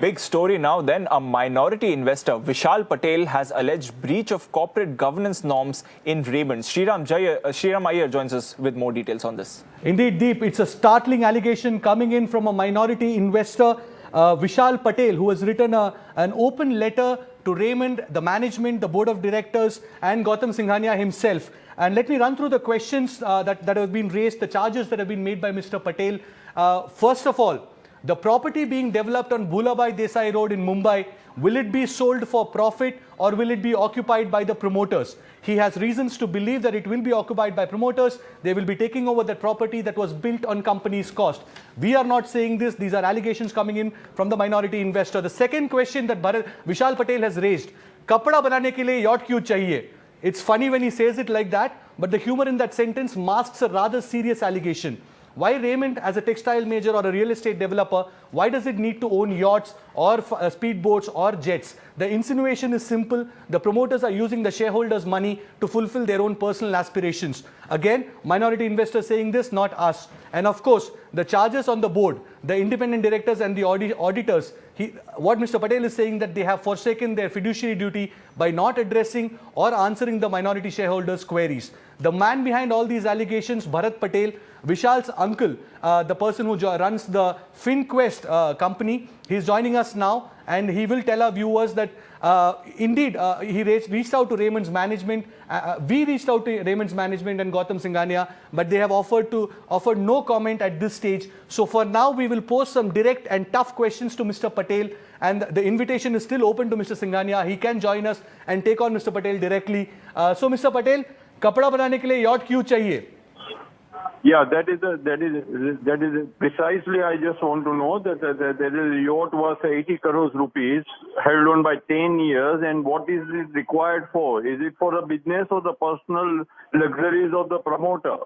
Big story now then. A minority investor, Vishal Patel, has alleged breach of corporate governance norms in Raymond. Sriram Iyer joins us with more details on this. Indeed, Deep, it's a startling allegation coming in from a minority investor, Vishal Patel, who has written an open letter to Raymond, the management, the board of directors, and Gautam Singhania himself. And let me run through the questions that have been raised, the charges that have been made by Mr. Patel. First of all, the property being developed on Bhulabhai Desai Road in Mumbai, will it be sold for profit or will it be occupied by the promoters? He has reasons to believe that it will be occupied by promoters. They will be taking over that property that was built on company's cost. We are not saying this. These are allegations coming in from the minority investor. The second question that Vishal Patel has raised, kapda banane ke liye yacht kyun chahiye? It's funny when he says it like that, but the humor in that sentence masks a rather serious allegation. Why Raymond, as a textile major or a real estate developer, why does it need to own yachts or speedboats or jets? The insinuation is simple. The promoters are using the shareholders' money to fulfill their own personal aspirations. Again, minority investors saying this, not us. And of course, the charges on the board, the independent directors and the auditors, what Mr. Patel is saying that they have forsaken their fiduciary duty by not addressing or answering the minority shareholders' queries. The man behind all these allegations, Bharat Patel, Vishal's uncle, the person who runs the FinQuest company, he's joining us now, and he will tell our viewers that indeed he reached out to Raymond's management. We reached out to Raymond's management and Gautam Singhania, but they have offered no comment at this stage. So for now, we will pose some direct and tough questions to Mr. Patel, and the invitation is still open to Mr. Singhania. He can join us and take on Mr. Patel directly. So Mr. Patel, kapda banane ke liye yacht kyun chahiye? Yeah, that is precisely. I just want to know that there is yacht worth 80 crores rupees held on by 10 years, and what is it required for? Is it for a business or the personal luxuries of the promoter?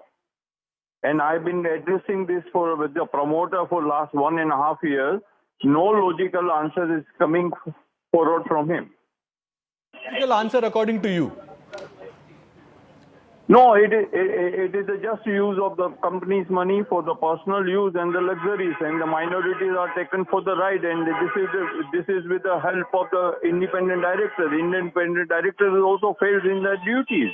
And I've been addressing this with the promoter for last 1.5 years. No logical answer is coming forward from him. Logical answer according to you? No, it is a just use of the company's money for the personal use and the luxuries, and the minorities are taken for the ride. And this is with the help of the independent director. The independent director also failed in their duties.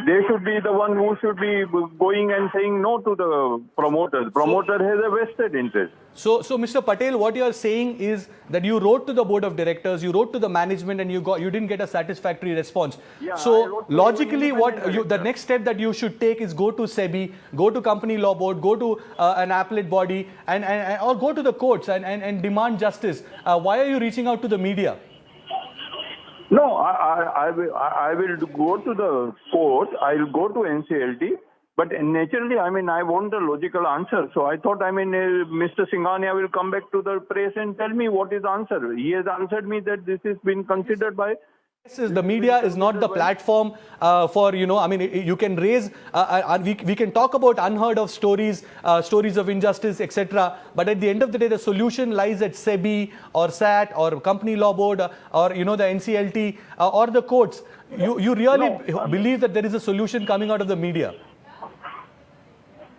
They should be the one who should be going and saying no to the promoters. Promoter has a vested interest. So Mr. Patel, what you are saying is that you wrote to the board of directors, you wrote to the management, and you didn't get a satisfactory response. Yeah, so logically, the next step that you should take is go to SEBI, go to company law board, go to an appellate body, or go to the courts and demand justice. Why are you reaching out to the media? No, I will go to the court. I will go to NCLT. But naturally, I want a logical answer. So I thought, Mr. Singhania will come back to the press and tell me what is the answer. He has answered me that this has been considered by... The media is not the platform for, you can raise, we can talk about unheard of stories, stories of injustice, etc. But at the end of the day, the solution lies at SEBI or SAT or company law board or, the NCLT or the courts. You really believe that there is a solution coming out of the media?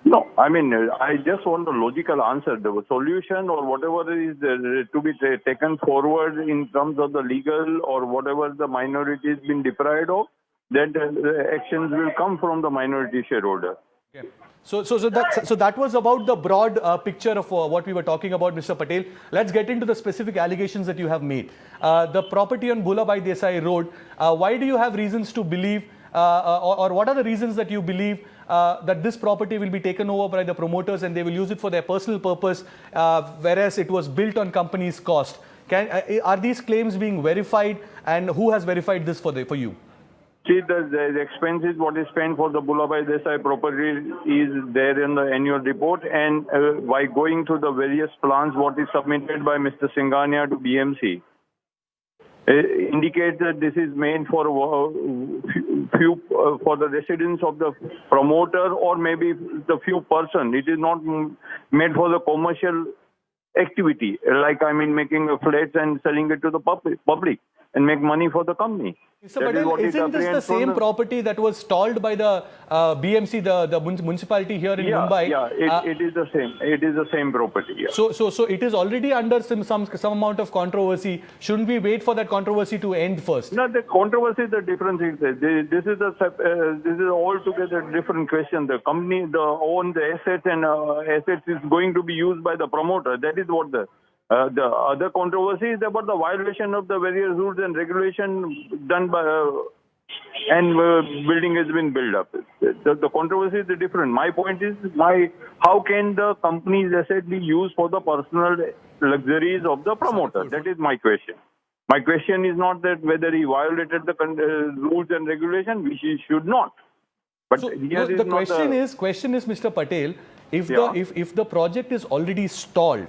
No, I just want a logical answer. The solution or whatever is to be taken forward in terms of the legal or whatever the minority has been deprived of, that actions will come from the minority shareholder. Okay. So that was about the broad picture of what we were talking about, Mr. Patel. Let's get into the specific allegations that you have made. The property on Bhulabhai Desai Road, why do you have reasons to believe or what are the reasons that you believe that this property will be taken over by the promoters and they will use it for their personal purpose, whereas it was built on company's cost? Are these claims being verified, and who has verified this for you? See, the expenses what is spent for the Bhulabhai Desai property is there in the annual report, and by going through the various plans what is submitted by Mr. Singhania to BMC, indicates that this is made for for the residents of the promoter or maybe the few person. It is not made for the commercial activity, like making flats and selling it to the public. and make money for the company. Mr. Patel, isn't this the same property that was stalled by the BMC, the municipality here in Mumbai? Yeah, it is the same. It is the same property. Yeah. So it is already under some amount of controversy. Shouldn't we wait for that controversy to end first? No, the controversy is the difference. This is altogether different question. The company own the assets, and assets is going to be used by the promoter. That is what the other controversy is about the violation of the various rules and regulations done by and building has been built up. The controversy is different. My point is, how can the company's asset be used for the personal luxuries of the promoter? That is my question. My question is not that whether he violated the rules and regulations, which he should not. But so, the question is, Mr. Patel, if the project is already stalled,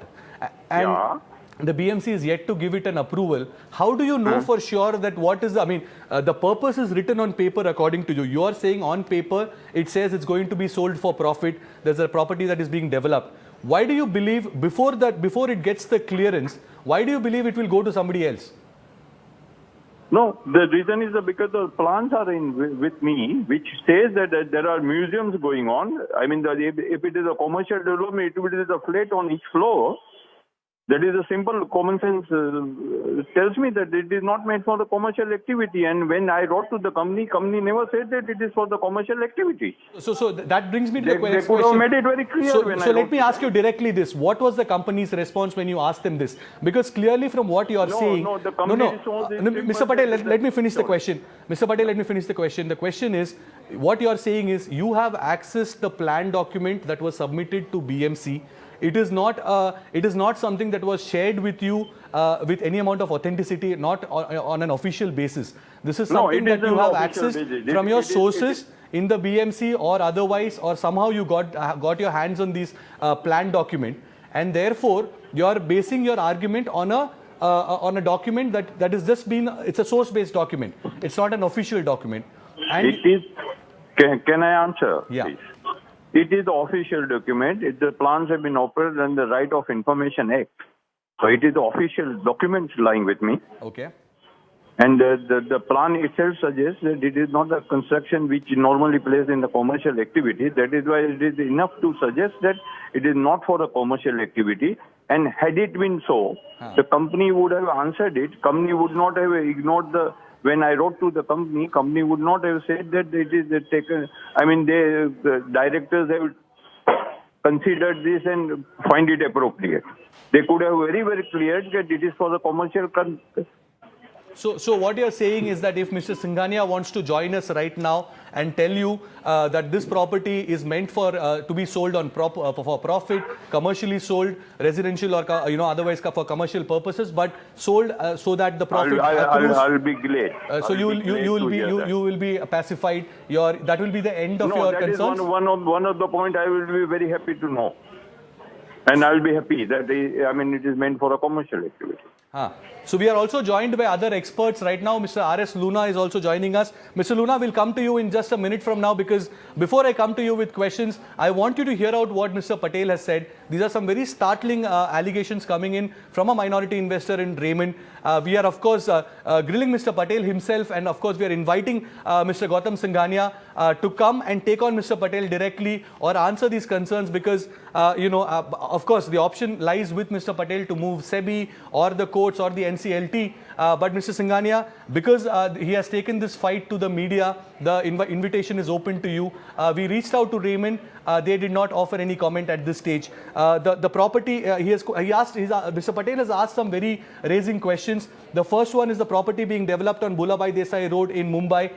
and the BMC is yet to give it an approval, how do you know for sure that the purpose is written on paper according to you. You are saying on paper, it says it's going to be sold for profit. There's a property that is being developed. Why do you believe, before it gets the clearance, why do you believe it will go to somebody else? No, the reason is because the plans are with me, which says that there are museums going on. I mean, if it is a commercial development, it will be a flat on each floor. That is a simple common sense tells me that it is not meant for the commercial activity. And when I wrote to the company never said that it is for the commercial activity. So that brings me to the question. They could have made it very clear. So let me ask you directly this. What was the company's response when you asked them this? Because clearly from what you are saying... Mr. Patel, let me finish the question. Mr. Patel, let me finish the question. The question is, what you are saying is you have accessed the plan document that was submitted to BMC. It is not something that was shared with you with any amount of authenticity, not on an official basis. This is something that you have accessed from your sources in the BMC or otherwise, or somehow you got your hands on this plan document, and therefore you are basing your argument on a document that is just been, it's a source-based document. It's not an official document. And it is. Can I answer? Yeah. Please? It is the official document. The plans have been operated under the Right of Information Act. So it is the official documents lying with me. Okay. And the plan itself suggests that it is not a construction which normally plays in the commercial activity. That is why it is enough to suggest that it is not for a commercial activity. And had it been so, the company would have answered it. Company would not have ignored the... When I wrote to the company would not have said that it is taken. I mean, the directors have considered this and find it appropriate. They could have very, very clear that it is for the commercial. So what you are saying is that if Mr. Singhania wants to join us right now and tell you that this property is meant for to be sold on for profit, commercially sold, residential or otherwise for commercial purposes, but sold so that the profit accrues. I'll be glad. So you will be pacified. That will be the end of your concerns. That is one of the point I will be very happy to know, and I will be happy that it is meant for a commercial activity. So we are also joined by other experts right now. Mr. R.S. Luna is also joining us. Mr. Luna, will come to you in just a minute from now, because before I come to you with questions, I want you to hear out what Mr. Patel has said. These are some very startling allegations coming in from a minority investor in Raymond. We are, of course, grilling Mr. Patel himself, and of course, we are inviting Mr. Gautam Singhania to come and take on Mr. Patel directly or answer these concerns, because, of course, the option lies with Mr. Patel to move SEBI or the courts or the NCLT. But Mr. Singhania, because he has taken this fight to the media, the invitation is open to you. We reached out to Raymond. They did not offer any comment at this stage. The property, Mr. Patel has asked some very raising questions. The first one is the property being developed on Bhulabhai Desai Road in Mumbai.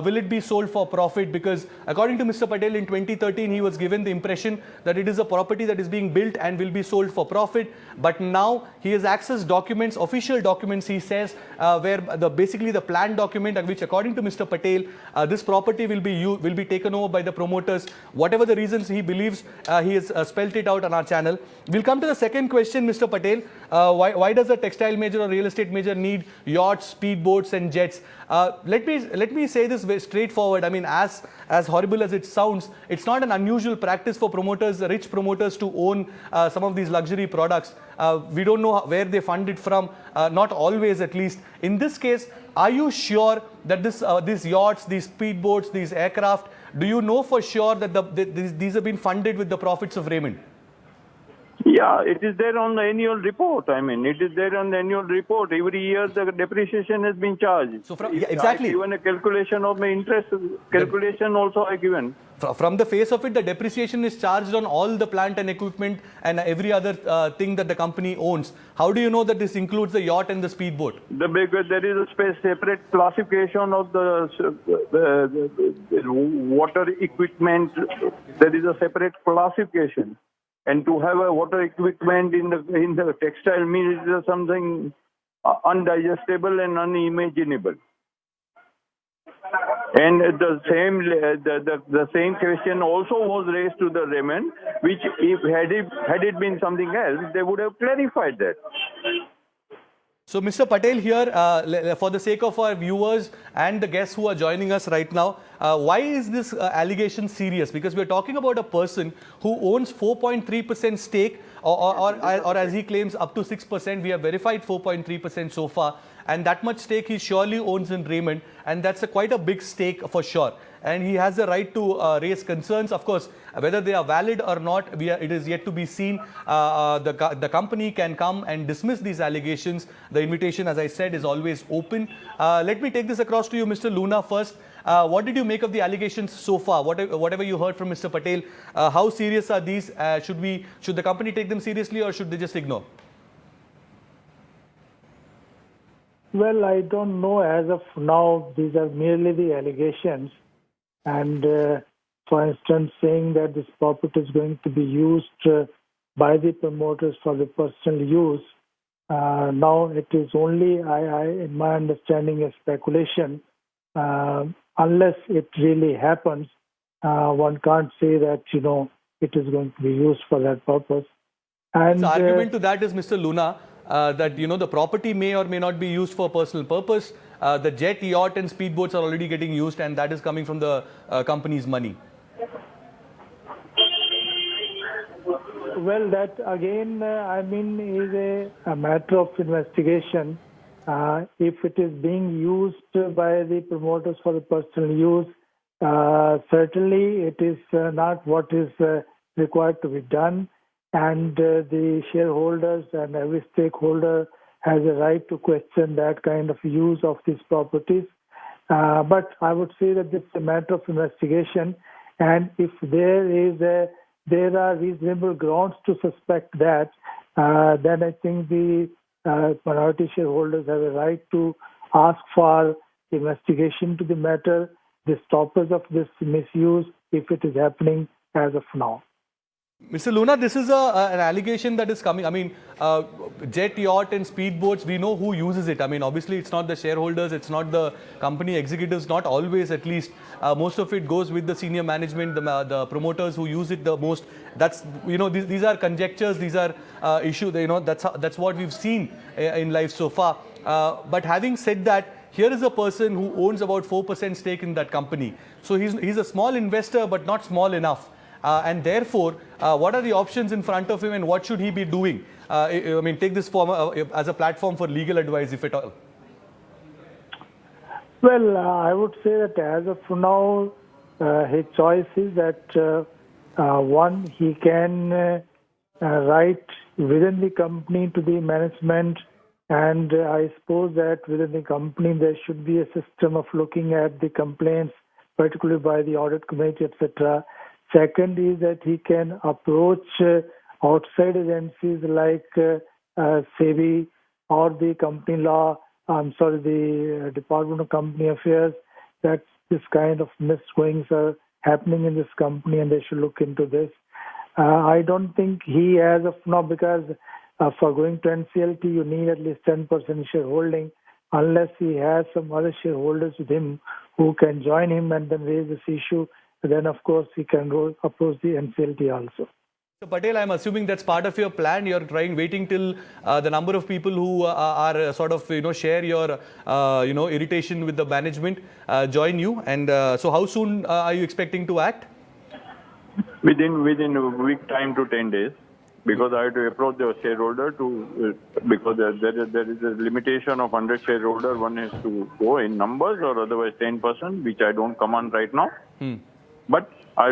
Will it be sold for profit? Because according to Mr. Patel, in 2013, he was given the impression that it is a property that is being built and will be sold for profit. But now he has accessed documents, official documents, he says, where basically the plan document, which according to Mr. Patel, this property will be taken over by the promoters. Whatever the reasons he believes, he has spelt it out and channel. We'll come to the second question, Mr. Patel. Why does a textile major or real estate major need yachts, speedboats, and jets? Let me say this very straightforward. I mean, as horrible as it sounds, it's not an unusual practice for promoters, rich promoters, to own some of these luxury products. We don't know where they fund it from, not always at least. In this case, are you sure that these yachts, these speedboats, these aircraft, do you know for sure that these have been funded with the profits of Raymond? Yeah, it is there on the annual report. I mean, it is there on the annual report. Every year the depreciation has been charged. So exactly. I given a calculation of my interest calculation also I given. From the face of it, the depreciation is charged on all the plant and equipment and every other thing that the company owns. How do you know that this includes the yacht and the speedboat? Because there is a separate classification of the water equipment. There is a separate classification. And to have a water equipment in the textile mill is something undigestible and unimaginable. And the same question also was raised to the Raymond, which if had it been something else, they would have clarified that. So, Mr. Patel, here, for the sake of our viewers and the guests who are joining us right now, why is this allegation serious? Because we are talking about a person who owns 4.3% stake, or as he claims, up to 6%. We have verified 4.3% so far. And that much stake he surely owns in Raymond. And that's quite a big stake for sure. And he has the right to raise concerns. Of course, whether they are valid or not, it is yet to be seen. The company can come and dismiss these allegations. The invitation, as I said, is always open. Let me take this across to you, Mr. Luna, first. What did you make of the allegations so far? Whatever you heard from Mr. Patel, how serious are these? Should the company take them seriously, or should they just ignore? Well, I don't know. As of now, these are merely the allegations. And for instance, saying that this property is going to be used by the promoters for the personal use, now it is only, in my understanding, a speculation. Unless it really happens, one can't say that, it is going to be used for that purpose. And the argument to that is, Mr. Luna, that the property may or may not be used for personal purpose. The jet, yacht and speedboats are already getting used, and that is coming from the company's money. Well, that again, is a matter of investigation. If it is being used by the promoters for the personal use, certainly it is not what is required to be done. And the shareholders and every stakeholder has a right to question that kind of use of these properties. But I would say that it's a matter of investigation. And if there are reasonable grounds to suspect that, then I think the minority shareholders have a right to ask for investigation to the matter, the stoppers of this misuse, if it is happening as of now. Mr. Luna, this is an allegation that is coming. I mean, jet, yacht and speedboats, we know who uses it. I mean, obviously, it's not the shareholders, it's not the company executives, not always at least. Most of it goes with the senior management, the promoters who use it the most. That's, these are conjectures, these are issues, that's what we've seen in life so far. But having said that, here is a person who owns about 4% stake in that company. So he's a small investor, but not small enough. And therefore, what are the options in front of him, and what should he be doing? Take this form as a platform for legal advice, if at all. Well, I would say that as of now, his choice is that one, he can write within the company to the management, and I suppose that within the company there should be a system of looking at the complaints, particularly by the audit committee, etc. Second is that he can approach outside agencies like SEBI or the the Department of Company Affairs, that this kind of misgoings are happening in this company and they should look into this. I don't think he, as of now, because for going to NCLT you need at least 10% shareholding, unless he has some other shareholders with him who can join him and then raise this issue. Then, of course, he can approach the NCLT also. So Patel, I'm assuming that's part of your plan. You're waiting till the number of people who are sort of, share your, irritation with the management join you. And so how soon are you expecting to act? Within a week time to 10 days, because I have to approach the shareholder because there is a limitation of 100 shareholder. One has to go in numbers or otherwise 10%, which I don't command right now. But I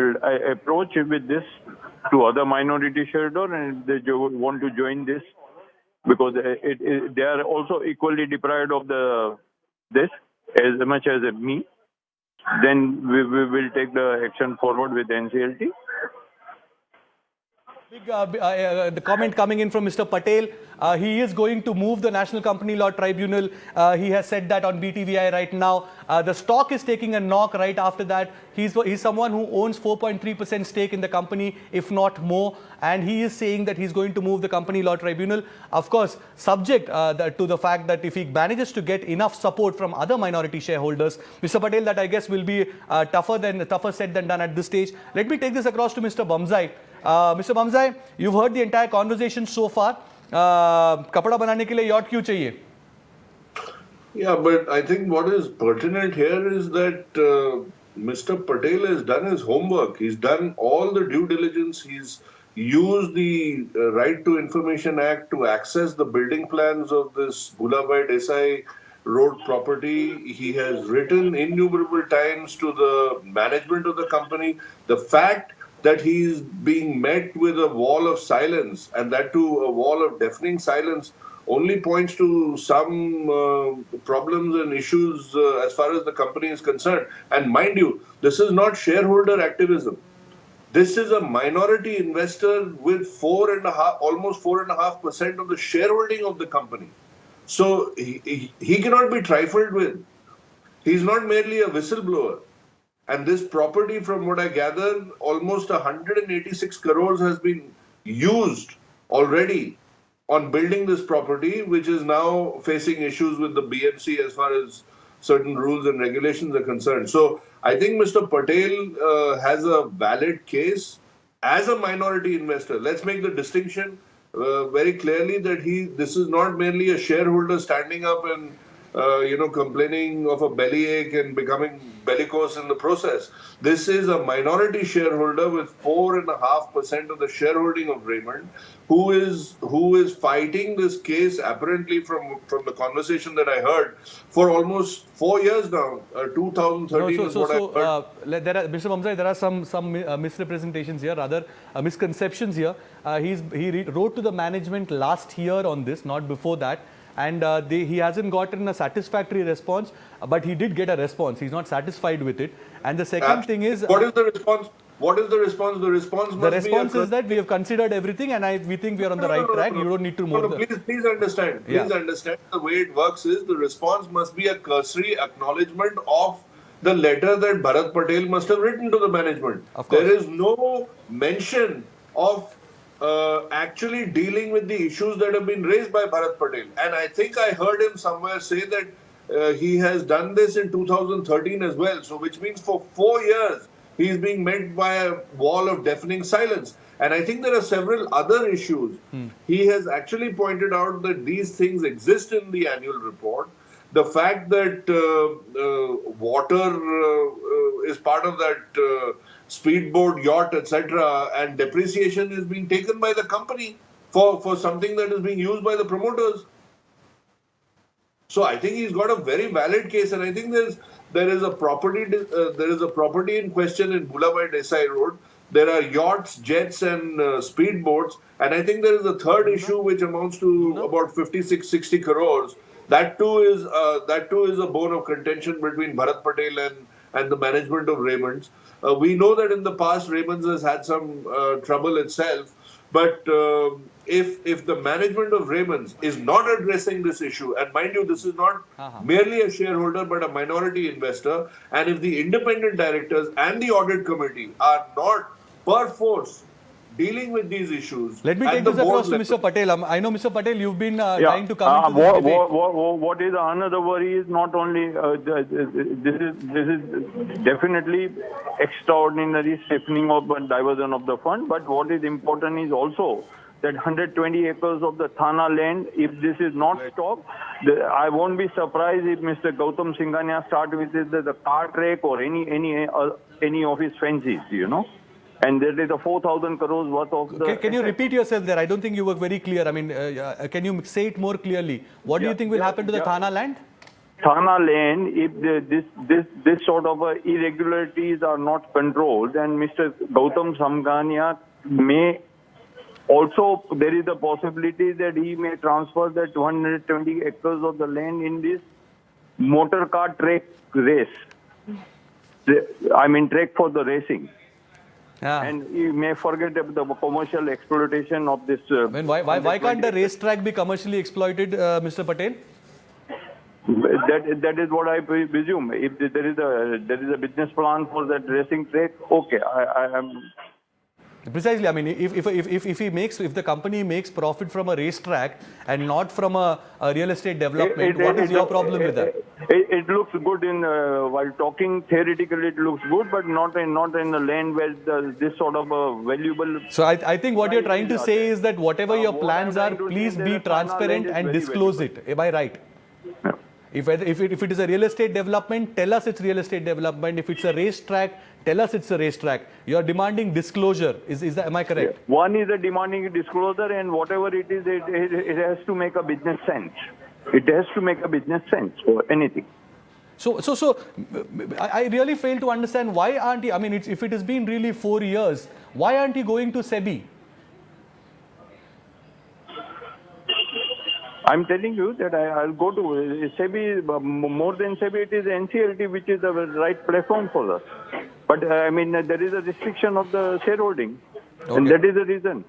approach with this to other minority shareholder, and they want to join this because they are also equally deprived of this as much as me. Then we will take the action forward with NCLT. The comment coming in from Mr. Patel, he is going to move the National Company Law Tribunal. He has said that on BTVI right now. The stock is taking a knock right after that. He's someone who owns 4.3% stake in the company, if not more. And he is saying that he's going to move the Company Law Tribunal. Of course, subject to the fact that if he manages to get enough support from other minority shareholders, Mr. Patel, that I guess will be tougher said than done at this stage. Let me take this across to Mr. Bamzai. Mr. Bamzai, you've heard the entire conversation so far. कपड़ा बनाने के लिए yacht क्यों चाहिए? Yeah, but I think what is pertinent here is that Mr. Patel has done his homework. He's done all the due diligence. He's used the Right to Information Act to access the building plans of this Bhulabhai Desai Road property. He has written innumerable times to the management of the company. The fact that he's being met with a wall of silence, and that too a wall of deafening silence, only points to some problems and issues as far as the company is concerned. And mind you, this is not shareholder activism. This is a minority investor with almost 4.5% of the shareholding of the company. So he cannot be trifled with. He's not merely a whistleblower. And this property, from what I gather, almost 186 crores has been used already on building this property, which is now facing issues with the BMC as far as certain rules and regulations are concerned. So I think Mr. Patel has a valid case as a minority investor. Let's make the distinction very clearly that this is not merely a shareholder standing up and complaining of a bellyache and becoming bellicose in the process. This is a minority shareholder with 4.5% of the shareholding of Raymond, who is fighting this case apparently from the conversation that I heard for almost 4 years now. 2013 is what I heard. Mr. Bamzai, there are some misrepresentations here, rather misconceptions here. He wrote to the management last year on this, not before that. And he hasn't gotten a satisfactory response, but he did get a response. He's not satisfied with it. And the second thing is... What is the response? What is the response? The response is that we have considered everything and we think we are on the right track. You don't need to move Please understand. Please understand the way it works is the response must be a cursory acknowledgement of the letter that Bharat Patel must have written to the management. Of course. There is no mention of actually dealing with the issues that have been raised by Bharat Patel. And I think I heard him somewhere say that he has done this in 2013 as well. So which means for 4 years, he is being met by a wall of deafening silence. And I think there are several other issues. He has actually pointed out that these things exist in the annual report. The fact that water is part of that speedboat, yacht, etc., and depreciation is being taken by the company for something that is being used by the promoters. So I think he's got a very valid case, and I think there is a property in question in Bhulabhai Desai Road. There are yachts, jets, and speedboats, and I think there is a third issue which amounts to about 56-60 crores. That too is a bone of contention between Bharat Patel and the management of Raymond's. We know that in the past Raymond's has had some trouble itself, but if the management of Raymond's is not addressing this issue, and mind you, this is not merely a shareholder but a minority investor, and if the independent directors and the audit committee are not per force dealing with these issues. Let me at take the this across board to level. Mr. Patel. I know, Mr. Patel, you've been Yeah. trying to come into this debate. What is another worry is not only this is definitely extraordinary stiffening of and diversion of the fund, but what is important is also that 120 acres of the Thana land, if this is not stopped, I won't be surprised if Mr. Gautam Singhania start with the car track or any of his fences, you know. And there is a 4,000 crores worth of the... Can you repeat yourself there? I don't think you were very clear. I mean, can you say it more clearly? What do you think will happen to the Thana land? Thana land, if this sort of irregularities are not controlled, then Mr. Gautam Samgania may also, there is a possibility that he may transfer that 220 acres of the land in this motor car track race. I mean, track for the racing. Yeah. And you may forget the commercial exploitation of this. I mean, why can't the racetrack be commercially exploited, Mr. Patel? That is what I presume. If there is a business plan for that racing track, okay, I am. Precisely. I mean, if the company makes profit from a racetrack and not from a real estate development, what is your problem with that? It looks good in while talking theoretically. It looks good, but not in the land where this sort of valuable. So I think what you're trying to say is that whatever your plans are, please be transparent and disclose it. Am I right? Yeah. If it is a real estate development, tell us it's real estate development. If it's a racetrack, tell us it's a racetrack. You are demanding disclosure. Am I correct? Yeah. One is a demanding disclosure, and whatever it is, it has to make a business sense. It has to make a business sense for anything. So I really fail to understand why aren't you, I mean, if it has been really 4 years, why aren't you going to SEBI? I'm telling you that I'll go to SEBI. More than SEBI, it is NCLT, which is the right platform for us. But I mean, there is a restriction of the shareholding, and that is the reason.